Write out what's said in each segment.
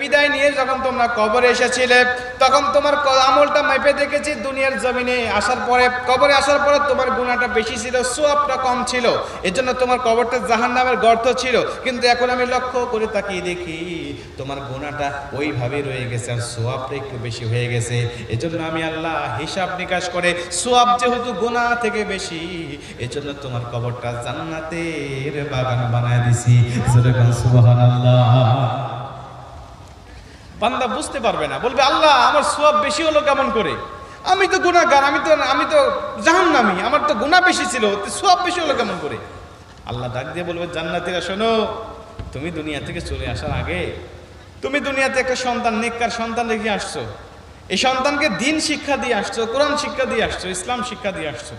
বিদায় নিয়ে যখন তোমরা কবরে এসেছিলে তখন তোমার আমলটা মাইপে দেখেছি দুনিয়ার জমিনে আসার পরে, কবরে আসার পরে তোমার গুনাহটা বেশি ছিল, সওয়াবটা কম ছিল, এজন্য তোমার কবরটা জাহান্নামের গর্ত ছিল। কিন্তু এখন আমি লক্ষ্য করে তাকিয়ে দেখি তোমার গুনাহটা ওইভাবে রয়ে গেছে আর সওয়াবটা একটু বেশি হয়ে গেছে। এজন্য আমি আল্লাহ হিসাব নিকাশ করে সওয়াব যেহেতু গুনাহ থেকে বেশি, এজন্য তোমার কবরটা জান্নাতের বাগান বানায় দিছি। সুবহানাল্লাহ। বান্দা বুঝতে পারবে না, বলবে আল্লাহ আমার সওয়াব বেশি হলো কেমন করে, আমি তো গুনাহগার, আমি তো জাহান্নামী, আমার তো গুনাহ বেশি ছিল, সওয়াব বেশি হলো কেমন করে? আল্লাহ ডাক দিয়ে বলবে জান্নাতীরা শোনো, তুমি দুনিয়া থেকে চলে আসার আগে তুমি দুনিয়াতে একটা সন্তান, নেককার সন্তান রেখে আসছো। এই সন্তানকে দ্বীন শিক্ষা দিয়ে আসছো, কোরআন শিক্ষা দিয়ে আসছো, ইসলাম শিক্ষা দিয়ে আসছো।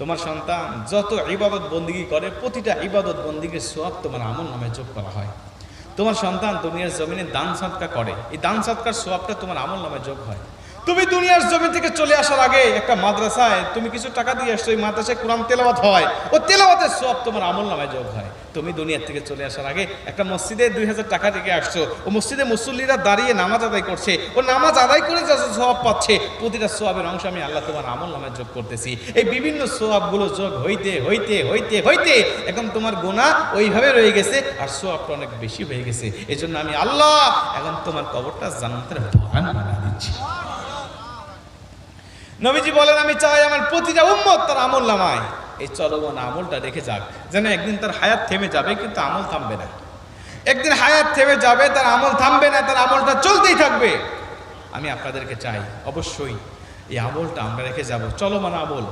তোমার সন্তান যত ইবাদত বন্দিগি করে প্রতিটা ইবাদত বন্দিগির সওয়াব তোমার আমলনামায় যোগ করা হয়। তোমার সন্তান দুনিয়ার জমিনে দান সদকা করে, এই দান সদকার সওয়াবটা তোমার আমলনামায় যোগ হয়। তুমি দুনিয়ার জমি থেকে চলে আসার আগে একটা মাদ্রাসায় তুমি কিছু টাকা দিয়ে আসছো, এই মাদ্রাসায় কোরআন তেলাওয়াত হয়, ও তেলাওয়াতের সওয়াব তোমার আমলনামায় যোগ হয়। তুমি দুনিয়া থেকে চলে আসার আগে একটা মসজিদে 2000 টাকা রেখে আসছো, ও মসজিদে মুসল্লিরা দাঁড়িয়ে নামাজ আদায় করছে, ও নামাজ আদায় করে যা সওয়াব পাচ্ছে প্রতিটা সওয়াবের অংশ আমি আল্লাহ তোমার আমলনামায় যোগ করতেছি। এই বিভিন্ন সওয়াবগুলো যোগ হইতে হইতে হইতে হইতে এখন তোমার গুনাহ ওইভাবে রয়ে গেছে আর সওয়াবটা অনেক বেশি হয়ে গেছে। এজন্য আমি আল্লাহ এখন তোমার কবরটা জান্নাতের বাগান বানিয়ে দিচ্ছি। নবীজি বলেন আমি চাই আমার প্রতিটা উম্মত তার আমলনামায় এই চলমান আমলটা রেখে যাক, যেন একদিন তার হায়াত থেমে যাবে কিন্তু আমল থামবে না। একদিন হায়াত থেমে যাবে, তার আমল থামবে না, তার আমলটা চলতেই থাকবে। আমি আপনাদেরকে চাই অবশ্যই এই আমলটা আমরা রেখে যাব, চলমান আমল।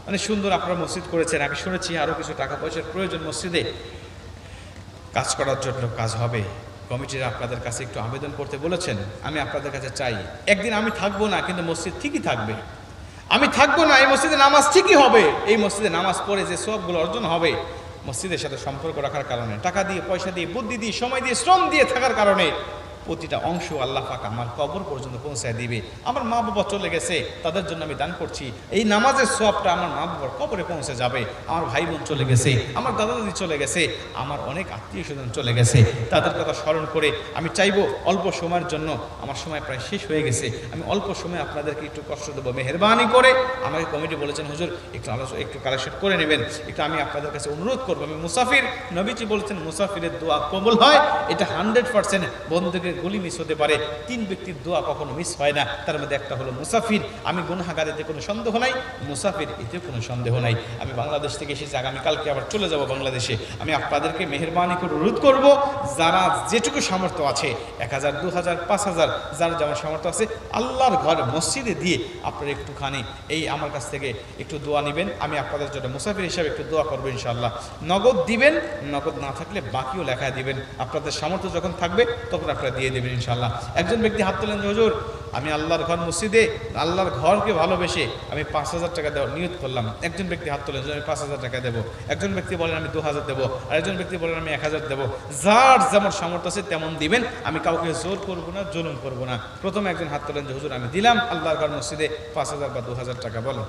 মানে সুন্দর আপনারা মসজিদ করেছেন, আমি শুনেছি আরও কিছু টাকা পয়সার প্রয়োজন মসজিদে কাজ করার জন্য, কাজ হবে। কমিটিরা আপনাদের কাছে একটু আবেদন করতে বলেছেন, আমি আপনাদের কাছে চাই একদিন আমি থাকবো না কিন্তু মসজিদ ঠিকই থাকবে। আমি থাকবো না, এই মসজিদে নামাজ ঠিকই হবে। এই মসজিদে নামাজ পড়ে যে সওয়াবগুলো অর্জন হবে মসজিদের সাথে সম্পর্ক রাখার কারণে, টাকা দিয়ে, পয়সা দিয়ে, বুদ্ধি দিয়ে, সময় দিয়ে, শ্রম দিয়ে থাকার কারণে প্রতিটা অংশ আল্লাহ পাক আমার কবর পর্যন্ত পৌঁছায় দিবে। আমার মা বাবা চলে গেছে, তাদের জন্য আমি দান করছি, এই নামাজের সওয়াবটা আমার মা বাবার কবরে পৌঁছে যাবে। আমার ভাই বোন চলে গেছে, আমার দাদা দাদি চলে গেছে, আমার অনেক আত্মীয় স্বজন চলে গেছে, তাদের কথা স্মরণ করে আমি চাইবো অল্প সময়ের জন্য, আমার সময় প্রায় শেষ হয়ে গেছে, আমি অল্প সময় আপনাদেরকে একটু কষ্ট দেবো, মেহেরবানি করে। আমাকে কমিটি বলেছেন হুজুর একটু কালেকশন করে নেবেন, একটু আমি আপনাদের কাছে অনুরোধ করবো। আমি মুসাফির, নবীজি বলেছেন মুসাফিরের দোয়া কবুল হয়, এটা 100%। বন্ধুকে গুলি মিস হতে পারে, 3 ব্যক্তির দোয়া কখনো মিস হয় না, তার মধ্যে একটা হলো মুসাফির। আমি গুনাহগার, এতে কোনো সন্দেহ নাই, মুসাফির এতে কোনো সন্দেহ নাই। আমি বাংলাদেশ থেকে এসেছি, আগামীকালকে আবার চলে যাব বাংলাদেশে। আমি আপনাদেরকে মেহেরবানি করে অনুরোধ করব, যারা যেটুকু সামর্থ্য আছে, 1000, 2000, 5000, যার যেমন সামর্থ্য আছে, আল্লাহর ঘর মসজিদে দিয়ে আপনারা একটুখানি এই আমার কাছ থেকে একটু দোয়া নেবেন। আমি আপনাদের জন্য মুসাফির হিসাবে একটু দোয়া করবো ইনশাআল্লাহ। নগদ দিবেন, নগদ না থাকলে বাকিও লেখায় দিবেন, আপনাদের সামর্থ্য যখন থাকবে তখন আপনারা দিয়ে দেবেন ইনশাআল্লাহ। একজন ব্যক্তি হাত তোলেন, হুজুর আমি আল্লাহর ঘর মসজিদে, আল্লাহর ঘরকে ভালোবেসে আমি 5000 টাকা দেওয়ার নিয়ত করলাম। একজন ব্যক্তি হাত তোলেন, আমি 5000 টাকা দেবো। একজন ব্যক্তি বলেন আমি 2000 দেবো, আর একজন ব্যক্তি বলেন আমি 1000 দেবো। যার যেমন সামর্থ্য আছে তেমন দিবেন, আমি কাউকে জোর করবো না, জুলুম করবো না। প্রথমে একজন হাত তোলেন যে হুজুর আমি দিলাম আল্লাহর ঘর মসজিদে 5000 বা 2000 টাকা। বলেন,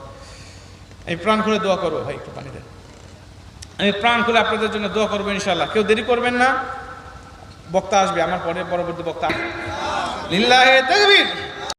আমি প্রাণ খুলে দোয়া করবো। ভাই একটু পানি দেন। আমি প্রাণ খুলে আপনাদের জন্য দোয়া করবো ইনশাআল্লাহ। কেউ দেরি করবেন না, বক্তা আসবে আমার পরে, পরবর্তী বক্তা। লিল্লাহি তাকবীর।